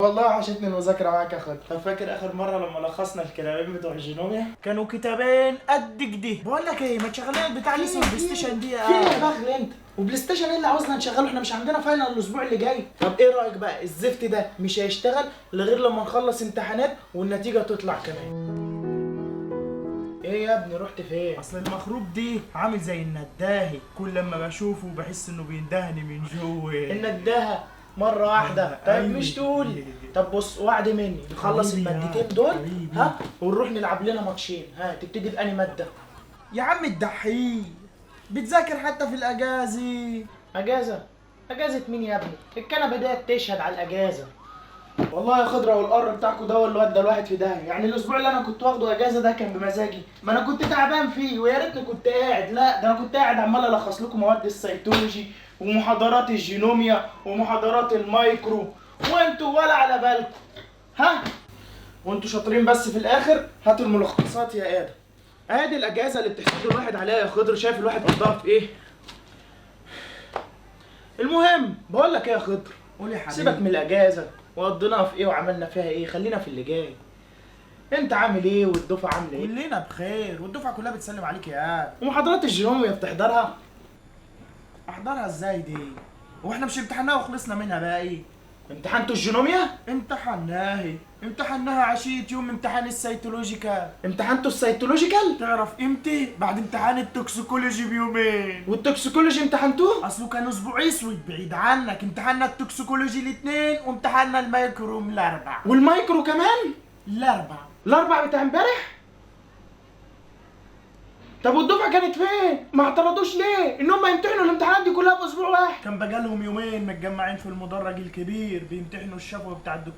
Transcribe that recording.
والله وحشتني المذاكرة معاك يا خضر. طب فاكر آخر مرة لما لخصنا الكتابين بتوع الجينوميا؟ كانوا كتابين قد كده. بقول لك ايه، ما تشغل لنا البتاع اللي اسمه بلاي ستيشن دي. في ايه يا بغل انت؟ وبلاي ستيشن ايه اللي عاوزنا نشغله؟ احنا مش عندنا فاينل الاسبوع اللي جاي. طب ايه رايك بقى الزفت ده مش هيشتغل غير لما نخلص امتحانات والنتيجه تطلع كمان. ايه يا ابني رحت فين؟ اصل المخروب دي عامل زي النداهي، كل لما بشوفه بحس انه بيندهني من جوه. النداهه مره واحده. طيب أيوة. مش تقول. طب بص وعد مني نخلص حبيبي يا المادتين دول حبيبي. ها ونروح نلعب لنا ماتشين. ها تبتدي بأني ماده؟ يا عم الدحيح بتذاكر حتى في الاجازه. اجازه؟ اجازه مين يا ابني؟ الكنبه ديت تشهد على الاجازه. والله يا خضره والقر بتاعكوا ده هو اللي ودى الواحد في داهيه. يعني الاسبوع اللي انا كنت واخده اجازه ده كان بمزاجي، ما انا كنت تعبان فيه ويا ريتني كنت قاعد. لا ده انا كنت قاعد عمال الخص لكم مواد السيتولوجي ومحاضرات الجينوميا ومحاضرات المايكرو وانتوا ولا على بالكم. ها وانتوا شاطرين بس في الاخر هاتوا الملخصات يا ادم. ادي الاجازه اللي بتحسدوا الواحد عليها يا خضر. شايف الواحد قضاها في ايه؟ المهم بقول لك ايه يا خضر، قول يا حبيبي. سيبك من الاجازه وقضيناها في ايه وعملنا فيها ايه، خلينا في اللي جاي. انت عامل ايه والدفعه عامله ايه؟ كلنا بخير والدفعه كلها بتسلم عليك يا ومحاضرات الجينوميا بتحضرها؟ احضرها ازاي دي؟ واحنا مش امتحناها وخلصنا منها بقى ايه؟ امتحنتوا الجينوميا؟ امتحناها عشية يوم امتحان السيتولوجيكال. امتحنتوا السيتولوجيكال؟ تعرف امتى؟ بعد امتحان التوكسيكولوجي بيومين. والتوكسيكولوجي امتحنتوه؟ اصله كان اسبوع اسود بعيد عنك. امتحنا التوكسيكولوجي الاثنين وامتحنا المايكرو من الاربع. والمايكرو كمان؟ الاربع. الاربع بتاع امبارح؟ طب والدفعه كانت فين؟ ما اعترضوش ليه ان هم يمتحنوا الامتحانات دي كلها في اسبوع واحد؟ كان بقالهم يومين متجمعين في المدرج الكبير بيمتحنوا الشفوي بتاع الدكتور